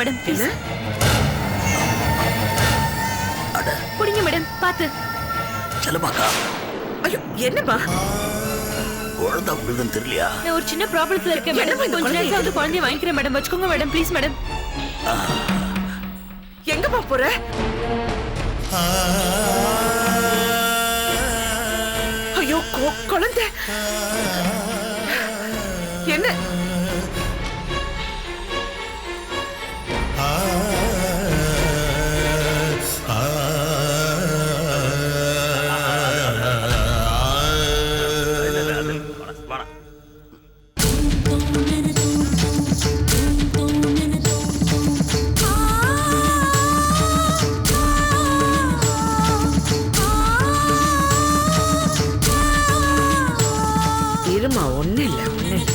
Madam please. புடிங்க madam பாத்து. செல்லமாக்கா. ஐயோ என்னப்பா? குழந்தை விழுதுன்னு தெரியலையா? நான் ஒரு சின்ன ப்ராப்ளத்துல இருக்கேன் மேடம். கொஞ்ச நேரத்துல வந்து குழந்தைய வாங்கிக்கிறேன் மேடம். வச்சுக்கோங்க மேடம் ப்ளீஸ் மேடம். எங்கப்பா போற? ஐயோ குழந்தை என்ன? இருமா, ஒண்ணு இல்ல ஒண்ணு இல்ல.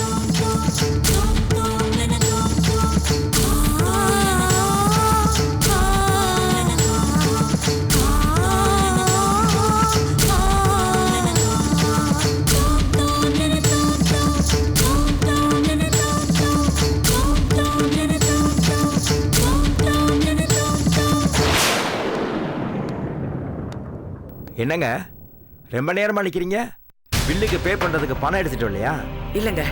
என்னங்க ரொம்ப நேரமா நிக்கிறீங்க? பில்லுக்கு பே பண்றதுக்கு பணம் எடுத்துட்டு இல்லையா? இல்லங்க,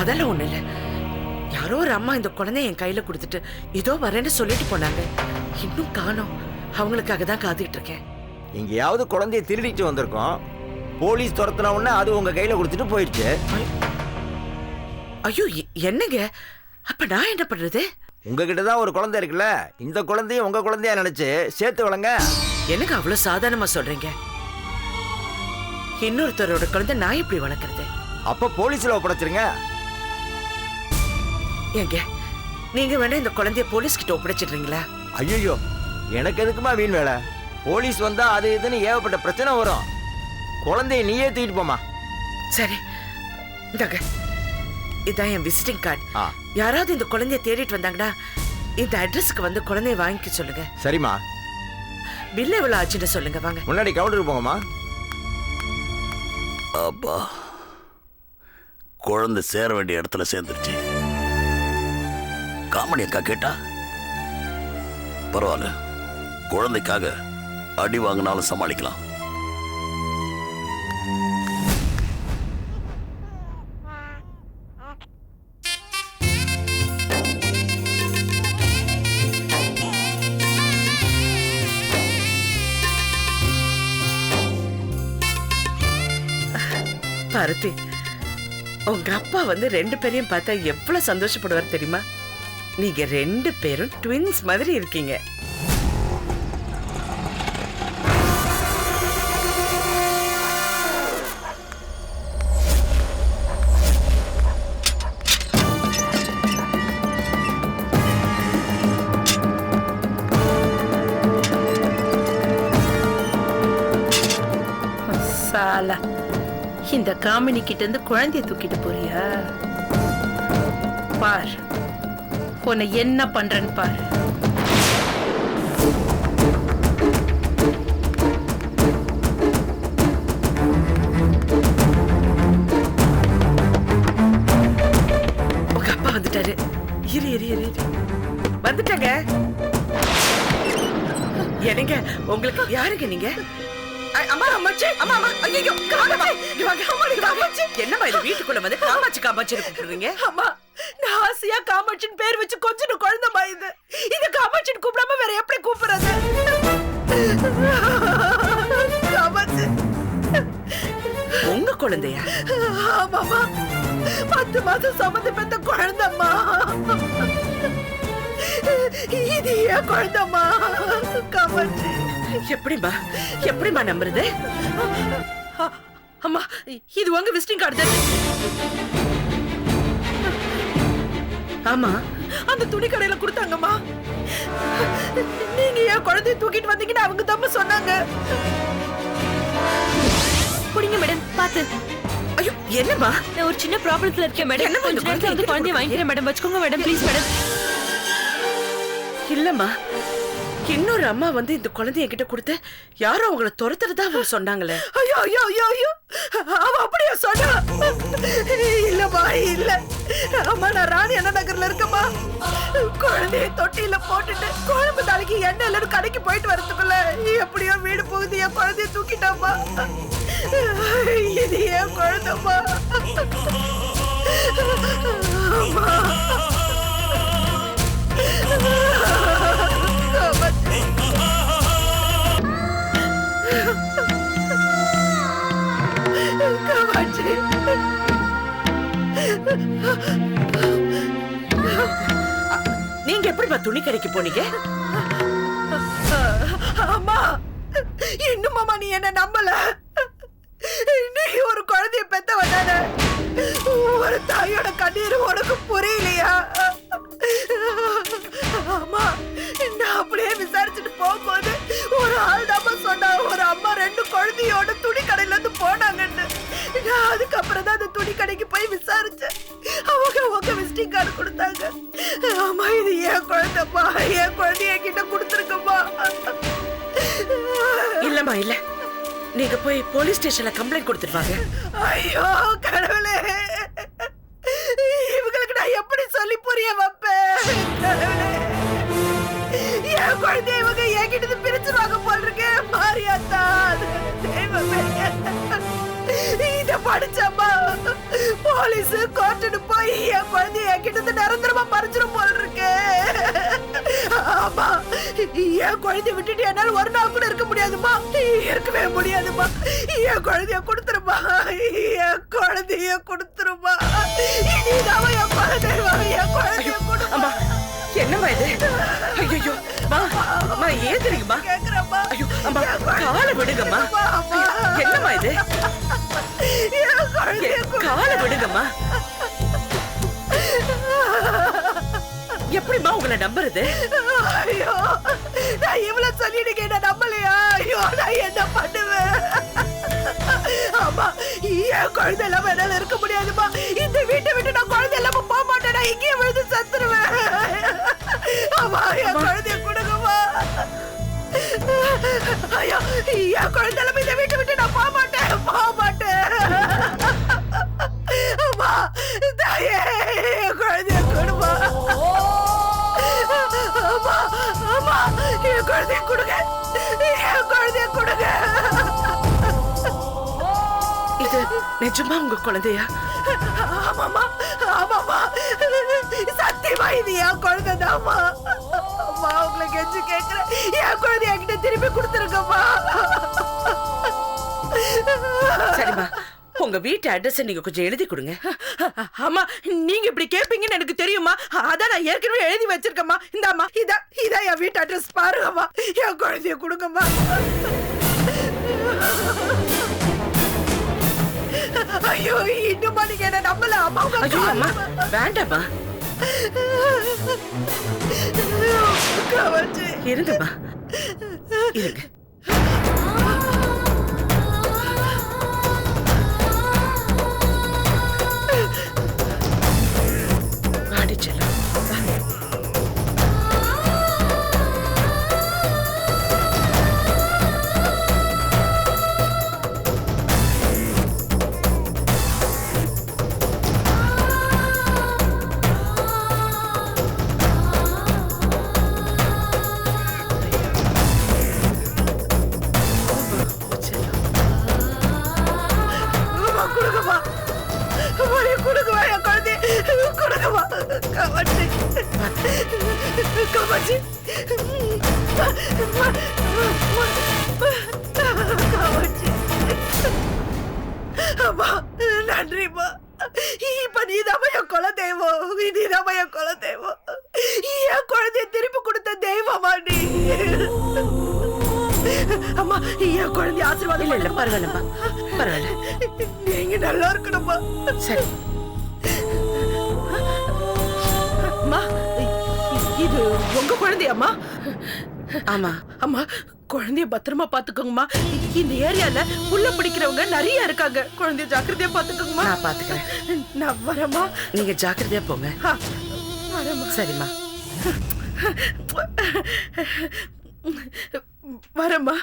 அதெல்லாம் ஒண்ணு இல்ல. யாரோ ஒரு அம்மா இந்த குழந்தைய என் கையில கொடுத்துட்டு இதோ வரேன்னு சொல்லிட்டு போனாங்க. இன்னும் காணோம். அவங்களுக்காக தான் காத்துக்கிட்டு இருக்கேன். எங்கேயாவது குழந்தைய திருடிட்டு வந்திருக்கோம். போலீஸ் துரத்துன உடனே அது உங்க கையில கொடுத்துட்டு போயிடுச்சு. ஐயோ என்னங்க, அப்ப நான் என்ன பண்றது? உங்ககிட்ட தான் ஒரு குழந்தை இருக்குல்ல, இந்த குழந்தைய உங்க குழந்தையா நினைச்சு சேர்த்து வளங்க. எனக்கு அவ்வளவு சாதாரணமா சொல்றீங்க? இன்னொருத்தரோட குழந்தை நான் எப்படி வளர்க்கறது? அப்ப போலீஸ்ல ஒப்படைச்சிருங்க. ஏங்க நீங்க வேணா இந்த குழந்தைய போலீஸ் கிட்ட ஒப்படைச்சிடுறீங்களா? ஐயோ, எனக்கு எதுக்குமா வீண் வேலை? போலீஸ் வந்தா அது இதுன்னு ஏகப்பட்ட பிரச்சனை வரும். குழந்தைய நீயே தூக்கிட்டு போமா. சரி இந்தாங்க, இதான் என் விசிட்டிங் கார்டு. யாராவது இந்த குழந்தைய தேடிட்டு வந்தாங்கன்னா இந்த அட்ரஸ்க்கு வந்து குழந்தைய வாங்கிக்க சொல்லுங்க. சரிம்மா. பில் எவ்வளவு ஆச்சுன்னு சொல்லுங்க. வாங்க முன்னாடி கவுண்டருக்கு போங்கம்மா. அப்பா, குழந்தை சேர வேண்டிய இடத்துல சேர்ந்துருச்சு. காமெடி அக்கா கேட்டா பரவாயில்ல, குழந்தைக்காக அடி வாங்கினாலும் சமாளிக்கலாம். பாரதி, உங்க அப்பா வந்து ரெண்டு பேரையும் பார்த்தா எவ்வளவு சந்தோஷப்படுவார் தெரியுமா? நீங்க ரெண்டு பேரும் ட்வின்ஸ் மாதிரி இருக்கீங்க. சாலா, இந்த காமினி கிட்ட இருந்து குழந்தைய தூக்கிட்டு போறியா? பார் உன்னை என்ன பண்றேன்னு பார். உங்க அப்பா வந்துட்டாரு. இரு இரு இரு வந்துட்டாங்க. என்னங்க உங்களுக்கு யாருங்க நீங்க? அம்மா அம்மாச்சி, அம்மா அம்மா, ஐயோ காமாட்சி, என்னம்மா இது வீட்டுக்குள்ள வந்து காமாட்சி காமாட்சி கூப்பிடுறீங்க? அம்மா, நான் ஆசையா காமாட்சின்னு பேர் வச்சு கொஞ்சம் குழந்தைமா இது. இது காமாட்சின்னு கூப்பிடாம வேற எப்படி கூப்பிடுறது? காமாட்சி உங்க குழந்தையா? ஆமாமா, 10 மாசம் சுமந்து பெத்த குழந்தைம்மா. இது ஏன் குழந்தைம்மா? காமாட்சி எப்படிமா எப்படிமா நம்புறது? அம்மா, இது உங்க விசிட்டிங் கார்டு தானே? ஆமா, அந்த துணி கடையில கொடுத்தாங்கம்மா. நீங்க ஏன் குழந்தைய தூக்கிட்டு வந்தீங்கன்னு அவங்க தான் சொன்னாங்க. புடிங்க மேடம் பாத்து. ஐயோ என்னம்மா? நான் ஒரு சின்ன ப்ராப்ளத்துல இருக்கேன் மேடம். கொஞ்ச நேரத்துல வந்து குழந்தைய வாங்கிக்கிறேன் மேடம். வச்சுக்கோங்க மேடம் ப்ளீஸ் மேடம். இல்லம்மா, இன்னொரு அம்மா வந்து இந்த குழந்தைய என்கிட்ட கொடுத்து யாரோ அவங்கள துரத்துறதா அவங்க சொன்னாங்களே. ஐயோ ஐயோ ஐயோ ஐயோ, அவ அப்படியே சொன்னா? இல்லம்மா இல்ல, அம்மா நான் ராணி அண்ணா நகர்ல இருக்கம்மா. குழந்தைய தொட்டியில போட்டுட்டு குழம்பு நாளைக்கு எண்ணெயில கடைக்கு போயிட்டு வரதுக்குள்ள எப்படியோ வீடு போகுது, என் குழந்தைய தூக்கிட்டாமா. இது என் குழந்தைமா. அம்மா காமாட்சி. நீங்க எப்படிப்பா துணி கடைக்கு போனீங்க? அம்மா இன்னும் நீ என்ன நம்பல. நீ ஒரு குழந்தைய பெத்த வந்தான, ஒரு தாயோட கண்ணீர் உனக்கு புரியலையா? அம்மா நான் அப்படியே விசாரிச்சுட்டு போகும்போது ஒரு ஆள் தான் சொன்னா ஒரு அம்மா 2 குழந்தையோட துணி கடையில இருந்து போனாங்கன்னு. நான் அதுக்கப்புறம் தான் அந்த துணி கடைக்கு போய் விசாரிச்சேன். அவங்க உங்க விசிட்டிங் கார்டு கொடுத்தாங்க. அம்மா இது என் குழந்தைப்பா, என் குழந்தைய கிட்ட கொடுத்துருக்கம்மா. இல்லம்மா இல்ல, நீங்க போய் போலீஸ் ஸ்டேஷன்ல கம்ப்ளைண்ட் கொடுத்துருவாங்க. ஐயோ கடவுளே, இவங்களுக்கு நான் எப்படி சொல்லி புரிய வைப்பேன்? கடவுளே, என் குழந்தைய இவங்க என்கிட்ட பிரிச்சுருவாங்க போல் இருக்கு. மாரியாத்தா தெய்வமே, இத படிச்சம்மா போலீஸ் கோர்ட்டுன்னு போய் என் குழந்தைய என்கிட்ட நிரந்தரமா பறிச்சிடும் போல் இருக்கு. ஆமா, என் குழந்தைய விட்டுட்டு என்னால ஒரு நாள் கூட இருக்க முடியாதுமா, இருக்கவே முடியாதுமா. என் குழந்தைய கொடுத்துருமா, என் குழந்தைய கொடுத்துருமா. இனிதான் என் குழந்தைய, என் குழந்தைய கொடுமா. என்னம்மா இது? ஐயோ அம்மா ஏதுறீங்கம்மா? கேக்குறம்மா. ஐயோ அம்மா காலை விடுங்கம்மா. என்னம்மா இது? காலை விடுங்கம்மா. எப்படிமா உங்களை நம்புறது? ஐயோ நான் இவ்வளவு சொல்லிடுங்க, என்ன நம்பலையா? ஐயோ நான் என்ன பண்ணுவேன்? ஆமா, என் குழந்தை எல்லாம் என்னால இருக்க முடியாதுமா. இந்த வீட்டை விட்டு நான் குழந்தை இல்லாம போக மாட்டேன். நான் இங்கேயே விழுந்து சத்துருவேன். ஆமா, என் குழந்தைய கொடுங்கம்மா. ஐயோ என் குழந்தை எல்லாம் இந்த வீட்டை விட்டு நான் போக மாட்டேன், போக மாட்டேன். அம்மா தாயே, என் குழந்தைய கொடுமா. அம்மா அம்மா என் குழந்தைய கொடுங்க, என் குழந்தைய கொடுங்க. இது நிஜமா உங்க குழந்தையா? ஆமாமா ஆமாமா, சத்தியமா இது என் குழந்தைதாம்மா. அம்மா உங்களை கெஞ்சி கேட்கிறேன், என் குழந்தைய என்கிட்ட திருப்பி கொடுத்துருங்கம்மா. சரிம்மா, உங்க வீட்டு அட்ரஸ் நீங்க கொஞ்சம் எழுதி கொடுங்க. ஆமா, நீங்க இப்படி கேட்பீங்கன்னு எனக்கு தெரியுமா, அதான் நான் ஏற்கனவே எழுதி வச்சிருக்கேம்மா. இந்தாம்மா, இதான் என் வீட்டு அட்ரஸ், பாருங்கம்மா. என் குழந்தைய கொடுங்கம்மா. ஐயோ இன்னுமா நீங்க என்ன நம்பல? அம்மா அம்மா வேண்டாம்மா, இருங்கம்மா இருங்க. நன்றிமா. இப்ப நீதாமா என் குல தெய்வம், நீதாமா என் குல தெய்வம். என் குழந்தைய திருப்பி கொடுத்த தெய்வமா நீ. அம்மா என் குழந்தைய ஆசீர்வாதம். இல்ல பரவாயில்லம்மா, பரவாயில்ல, நீங்க நல்லா இருக்கணும்மா. சரி அம்மா, இது உங்க குழந்தையம்மா? ஆமா அம்மா, குழந்தைய பத்திரமா பாத்துக்கோங்கம்மா. இந்த ஏரியால புள்ள பிடிக்கிறவங்க நிறைய இருக்காங்க, குழந்தைய ஜாக்கிரதையா பாத்துக்கோங்கம்மா. நான் பாத்துக்கிறேன். நான் வரேம்மா. நீங்க ஜாக்கிரதையா போங்க. வரேம்மா. சரிம்மா, வரேம்மா.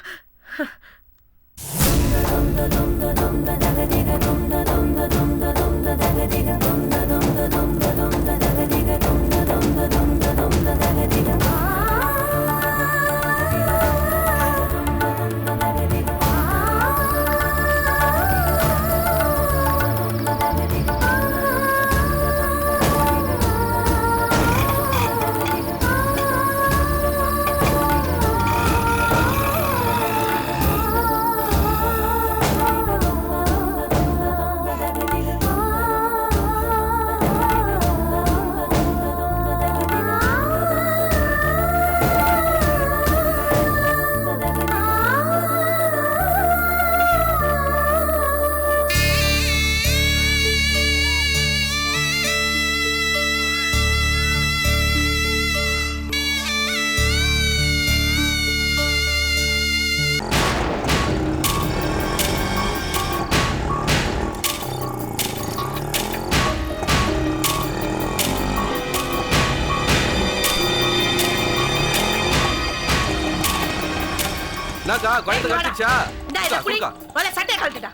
என்னக்கா குழந்தை கட்டிச்சா இந்தா இத குடி. வல சட்டை கழட்டுடா.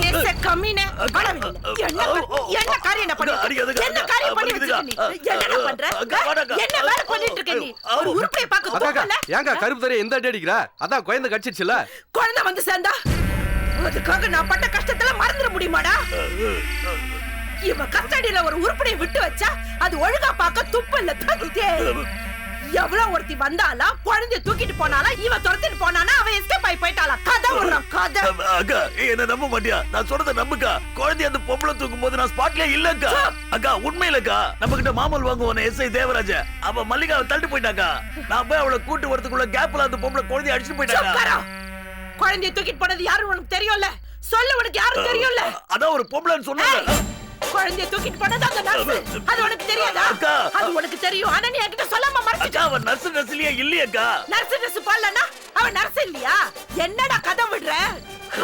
ஏச கம்மினே. வாடா. என்ன காரியம் என்ன பண்ணிட்டு? என்ன காரியம் பண்ணிட்டு நீ? என்ன பண்ற? என்ன வேலை பண்ணிட்டு இருக்க நீ? ஒரு உருப்படியை பார்க்க தோணல. ஏங்க கருப்பு தரைய எந்த அடி அடிக்கிற? அதான் குழந்தை கடிச்சிடுச்சுல. குழந்தை வந்து சேர்ந்தா அதுக்காக நான் பட்ட கஷ்டத்துல மறந்துட முடியுமாடா? இவ கஸ்டடியில ஒரு உருப்படியை விட்டு வச்சா அது ஒழுங்கா பார்க்க துப்பில்ல தகுதியே. எவ்வளவு ஒருத்தி வந்தாலா குழந்தைய தூக்கிட்டு போனாலா இவ துரத்திட்டு போனானா அவ எஸ்கேப் ஆகி போயிட்டாளா? கதை ஒரு கதை. அக்கா என்ன நம்ப மாட்டியா? நான் சொல்றத நம்புக்கா. குழந்தை அந்த பொம்பளை தூக்கும் போது நான் ஸ்பாட்லயே இல்லக்கா. அக்கா உண்மையிலக்கா நம்ம கிட்ட மாமல் வாங்குவான எஸ்ஐ தேவராஜ அவ மல்லிகாவை தள்ளிட்டு போயிட்டாக்கா. நான் போய் அவளை கூட்டு வரதுக்குள்ள கேப்ல அந்த பொம்பளை குழந்தைய அடிச்சுட்டு போயிட்டாக்கா. குழந்தைய தூக்கிட்டு போனது யாரும் உனக்கு தெரியும்ல? சொல்லு, உனக்கு யாரும் தெரியும்ல? அதான் ஒரு பொம்பளைன்னு சொன்னாங்க. குழந்தைய தூக்கிட்டு போனது அந்த நர்ஸ். அது உனக்கு தெரியாதா? அது உனக்கு தெரியும். ஆனா நீ என்கிட்ட சொல்லாம மறைச்சிட்ட. அவ நர்ஸ்லயே இல்லையக்கா. நர்ஸ் போடலனா அவ நர்ஸ் இல்லையா? என்னடா கதை விடுற?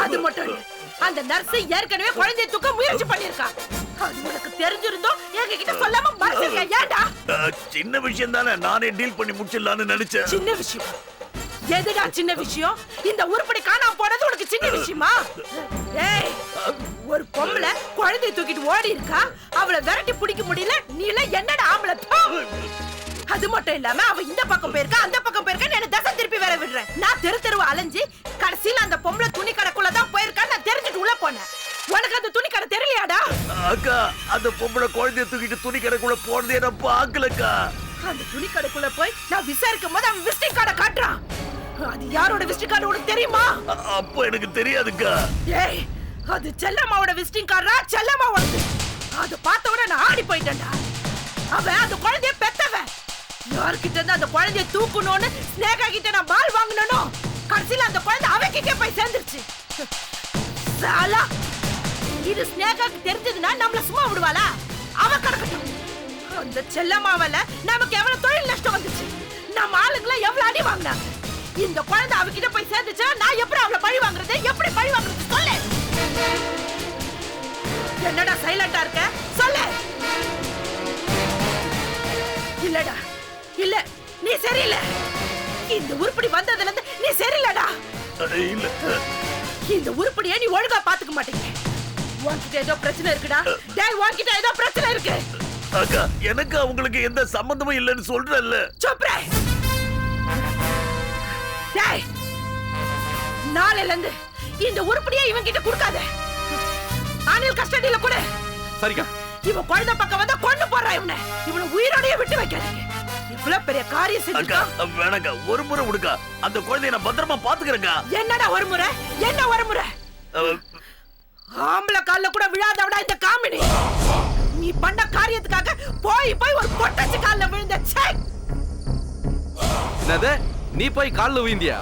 அது மட்டும் இல்ல, அந்த நர்ஸ் ஏற்கனவே குழந்தைய தூக்க முயற்சி பண்ணிருக்கா. அது உனக்கு தெரிஞ்சிருந்தோம் என்கிட்ட சொல்லாம மறைச்சிருக்க. ஏன்டா? சின்ன விஷயம் தானே, நானே டீல் பண்ணி முடிச்சிடலாம்னு நினைச்சேன். சின்ன விஷயம்? எதுடா சின்ன விஷயம்? இந்த உருப்படி காணாம போனது உனக்கு சின்ன விஷயமா? ஏய், ஒரு பொம்பளை குழந்தைய தூக்கிட்டு ஓடி இருக்கா, அவளை விரட்டி பிடிக்க முடியல. நீ எல்லாம் என்னடா ஆம்பளை? அது மட்டும் இல்லாம அவ இந்த பக்கம் போயிருக்கா அந்த பக்கம் போயிருக்கா, என்ன தசை திருப்பி வேற விடுறேன். நான் தெருவா அலைஞ்சு கடைசியில அந்த பொம்பளை துணி கடைக்குள்ளதான் போயிருக்கா. நான் தெரிஞ்சுட்டு உள்ள போனேன். உனக்கு அந்த துணி கடை தெரியலையாடா? அக்கா அந்த பொம்பளை குழந்தைய தூக்கிட்டு துணி கடைக்குள்ள போனதே நான் பாக்கலக்கா. அந்த துணி கடைக்குள்ள போய் நான் விசாரிக்கும் போது அவன் விசிட்டிங் கார்டை காட்டுறான். அது யாரோட விசிட்டிங் கார்டு உனக்கு தெரியுமா? அப்போ எனக்கு தெரியாதுக்கா. ஏய், அது செல்லம்மாவோட விசிட்டிங் கார்டா? செல்லம்மாவோட. அது பார்த்த உடனே நான் ஆடி போயிட்டேன்டா. அவன் அந்த குழந்தைய பெத்தவன். யார்கிட்ட இருந்து அந்த குழந்தைய தூக்கணும்னு ஸ்னேகா கிட்ட நான் பால் வாங்கணும். கடைசியில அந்த குழந்தை அவகிட்டே போய் சேர்ந்துருச்சு. சாலா, இது ஸ்னேகாக்கு தெரிஞ்சதுன்னா நம்மள சும்மா விடுவாளா? அவ கிடக்கட்டும். அந்த செல்லம்மாவால நமக்கு எவ்வளவு தொழில் நஷ்டம் வந்துச்சு. நம்ம ஆளுங்களை எவ்வளவு அடி வாங்கினாங்க. இந்த குழந்தை அவகிட்ட போய் சேர்ந்துச்சா நான் எப்படி அவளை பழி வாங்குறது? எப்படி பழி வாங்குறது சொல்லு. என்னடா சைலண்டா இருக்க? சொல்லு. இல்லடா, இல்ல, நீ சரியில்லை. இந்த உருப்படி வந்ததுல இருந்து நீ சரியில்லடா. இல்ல, இந்த உருப்படியை நீ ஒழுங்கா பாத்துக்க மாட்டீங்க. உன்கிட்ட ஏதோ பிரச்சனை இருக்குடா. டேய், உன்கிட்ட ஏதோ பிரச்சனை இருக்கு. அக்கா எனக்கு அவங்களுக்கு எந்த சம்பந்தமும் இல்லைன்னு சொல்றல்ல. சோப்ரே, டேய், நாளையில இருந்து இந்த உருப்படியை இவன் கிட்ட கொடுக்காத. ஆனில் கஸ்டடியில கூட. சரிக்கா. இவன் குழந்தை பக்கம் வந்தா கொண்டு போறா. இவனை உயிரோடயே விட்டு வைக்காதீங்க. இவ்வளவு பெரிய காரியம் செஞ்சுக்கா. வேணாக்கா, ஒரு முறை விடுக்கா. அந்த குழந்தைய நான் பத்திரமா பாத்துக்கிறேன்க்கா. என்னடா ஒரு முறை? என்ன ஒரு முறை? ஆம்பளை கால்ல கூட விழாதவடா இந்த காமினி. நீ பண்ண காரியத்துக்காக போய் ஒரு பொட்டச்சி கால்ல விழுந்த. என்னது? நீ போய் கால்ல விழுந்தியா?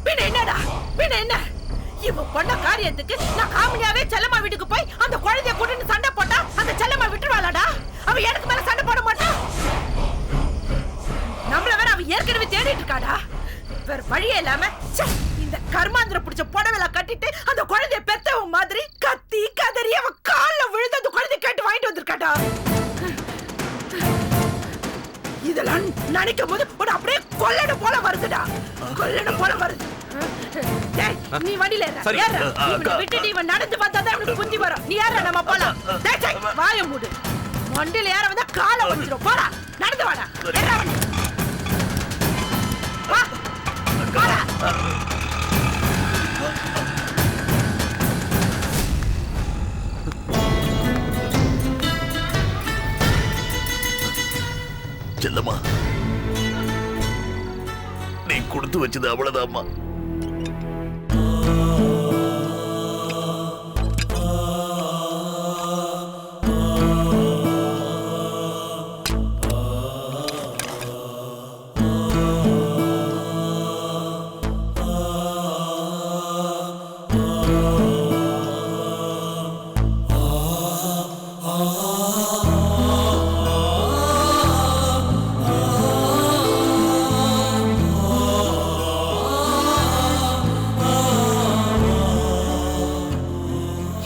பின்ன என்னடா? பின்ன என்ன? இவ பண்ண காரியத்துக்கு நான் காமினியாவே செல்லம்மா வீட்டுக்கு போய் அந்த குழந்தைய கூட்டிட்டு சண்டை போட்டா அந்த செல்லம்மா விட்டுருவாளாடா? அவ எனக்கு மேல சண்டை போட மாட்டா. நம்மள வேற அவ ஏற்கனவே தேடிட்டு இருக்காடா. வேற வழியே இல்லாம இந்த கர்மாந்திர பிடிச்ச புடவைல கட்டிட்டு அந்த குழந்தைய பெத்தவ மாதிரி கத்தி கதறி அவ கால்ல விழுந்து அந்த குழந்தைய கேட்டு வாங்கிட்டு வந்திருக்காடா. இதெல்லாம் நினைக்கும் போது அப்படியே கொல்லட போல வருதுடா. கொல்லட போல வருது. டேய், நீ வண்டியில ஏறு. இவனை விட்டுட்டு இவன் நடந்து வந்தாதான் அவனுக்கு புத்தி வரும். நீ ஏற, நம்ம போலாம். டேய், வாய மூடு. வண்டியில ஏற வந்தா காலை ஒடிச்சிரும். போடா, நடந்து வாடா. ஏறா வண்டி. வா, போடா. செல்லம்மா, நீ கொடுத்து வச்சது அவ்வளவுதாம்மா.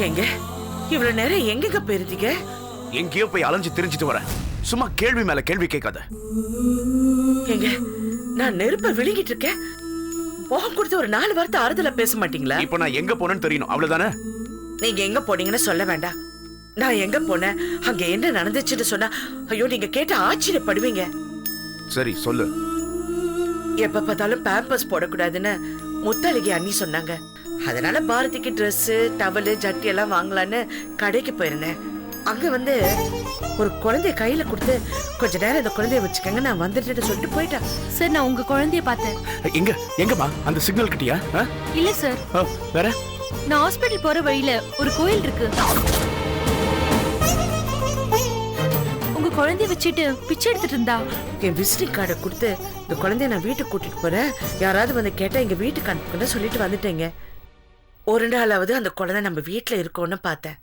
எங்க இவ்வளவு நேரம் எங்க போயிருந்தீங்க? எங்கேயோ போய் அலைஞ்சு திரிஞ்சிட்டு வரேன். சும்மா கேள்வி மேல கேள்வி கேட்காத. எங்க நான் நெருப்ப விழுங்கிட்டு இருக்கேன். முகம் கொடுத்து ஒரு 4 வார்த்தை ஆறுதலா பேச மாட்டீங்களா? இப்போ நான் எங்க போனேன்னு தெரியணும் அவ்வளவுதானே? நீங்க எங்க போனீங்கன்னு சொல்ல வேண்டாம். நான் எங்க போனேன், அங்க என்ன நடந்துச்சுன்னு சொன்னா ஐயோ நீங்க கேட்டு ஆச்சரியப்படுவீங்க. சரி சொல்லு. எப்ப பார்த்தாலும் பேம்பர்ஸ் போடக்கூடாதுன்னு முத்தாளிகை அண்ணி சொன்னாங்க. அதனால பாரதிக்கு Dress, டவலு, ஜட்டி எல்லாம் வாங்கலான்னு கடைக்கு போயிருந்தேன். அங்க வந்து ஒரு குழந்தைய கையில கொடுத்து கொஞ்ச நேரம் இந்த குழந்தைய வச்சுக்கங்க நான் வந்துட்டு சொல்லிட்டு போயிட்டேன். சார் நான் உங்க குழந்தைய பார்த்தேன். எங்கம்மா அந்த சிக்னல் கிட்டியா? இல்ல சார், வேற நான் ஹாஸ்பிடல் போற வழியில ஒரு கோயில் இருக்கு. உங்க குழந்தைய வச்சுட்டு பிச்சை எடுத்துட்டு இருந்தா. என் விசிட்டிங் கார்டை கொடுத்து இந்த குழந்தைய நான் வீட்டுக்கு கூட்டிட்டு போறேன், யாராவது வந்து கேட்டா எங்க வீட்டுக்கு அனுப்புன்னு சொல்லிட்டு வந்துட்டேங்க. ஒரு நாளாவது அந்த குழந்தை நம்ம வீட்டுல இருக்கோன்னு பார்த்தேன்.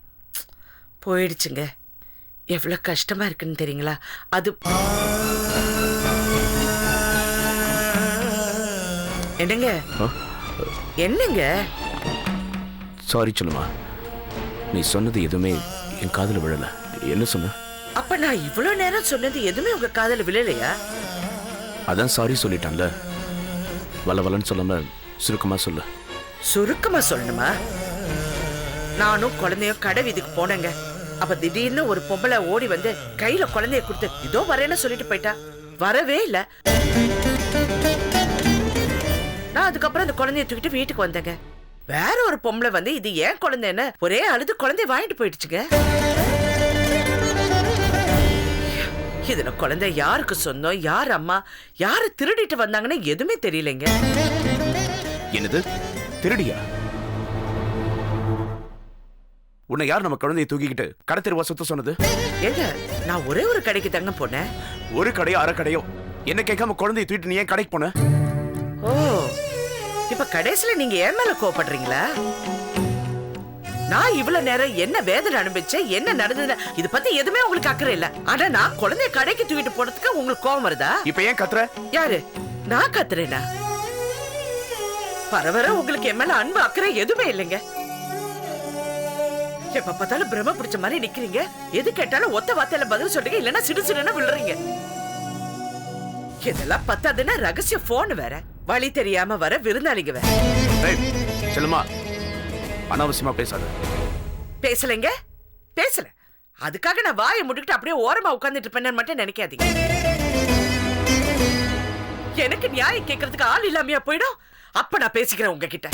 போயிடுச்சுங்க. எவ்வளவு கஷ்டமா இருக்குன்னு தெரியுங்களா? அது என்னங்க என்னங்க? சாரி சொல்லுமா, நீ சொன்னது எதுவுமே என் காதுல விழல. என்ன சொன்ன? அப்ப நான் இவ்வளவு நேரம் சொன்னது எதுவுமே உங்க காதுல விழலையா? அதான் சாரி சொல்லிட்டான்ல, வளவலன்னு சொல்லாம சுருக்கமா சொல்லு. சுருக்கமா சொல்லணுமா? நானும் குழந்தையும் கடை வீதிக்கு போனேங்க. அப்ப திடீர்னு ஒரு பொம்பளை ஓடி வந்து கையில குழந்தைய கொடுத்து இதோ வரேன்னு சொல்லிட்டு போயிட்டா. வரவே இல்ல. நான் அதுக்கப்புறம் அந்த குழந்தைய தூக்கிட்டு வீட்டுக்கு வந்தேங்க. வேற ஒரு பொம்பளை வந்து இது ஏன் குழந்தைன்னு ஒரே அழுது குழந்தைய வாங்கிட்டு போயிடுச்சுங்க. இதுல குழந்தை யாருக்கு சொந்தம், யார் அம்மா, யாரு திருடிட்டு வந்தாங்கன்னு எதுவுமே தெரியலைங்க. என்னது திருடியா? உன்னை யார் நம்ம குழந்தையை தூக்கிக்கிட்டு கடை தெருவா சுத்த சொன்னது? ஏங்க நான் ஒரே ஒரு கடைக்கு தாங்க போனேன். ஒரு கடையோ அரை கடையோ என்ன கேட்காம குழந்தையை தூக்கிட்டு நீ ஏன் கடைக்கு போன? ஓ, இப்ப கடைசியில நீங்க ஏன் மேல கோவப்படுறீங்களா? நான் இவ்வளவு நேரம் என்ன வேதனை அனுபவிச்சேன், என்ன நடந்தது, இது பத்தி எதுவுமே உங்களுக்கு அக்கறை இல்ல. ஆனா நான் குழந்தைய கடைக்கு தூக்கிட்டு போனதுக்கு உங்களுக்கு கோவம் வருதா? இப்ப ஏன் கத்துற? யாரு? நான் கத்துறேனா? பரவர உங்களுக்கு என் மேல அன்பு அக்கறை எதுவுமே இல்லைங்க. எப்ப பார்த்தாலும் பிரம்ம பிடிச்ச மாதிரி நிக்கிறீங்க. எது கேட்டாலும் ஒத்த வார்த்தையில பதில் சொல்றீங்க, இல்லன்னா சிடு சிடுன்னு விழுறீங்க. இதெல்லாம் பத்தாதுன்னா ரகசிய போன் வேற, வழி தெரியாம வர விருந்தாளிங்க வேற. செல்லுமா அனாவசியமா பேசாத. பேசலைங்க, பேசல. அதுக்காக நான் வாயை முடிக்கிட்டு அப்படியே ஓரமா உட்கார்ந்துட்டு இருப்பேன்னு மட்டும் நினைக்காதீங்க. எனக்கு நியாயம் கேட்கறதுக்கு ஆள் இல்லாமையா போயிடும். அப்ப நான் பேசிக்கிறேன் உங்ககிட்ட.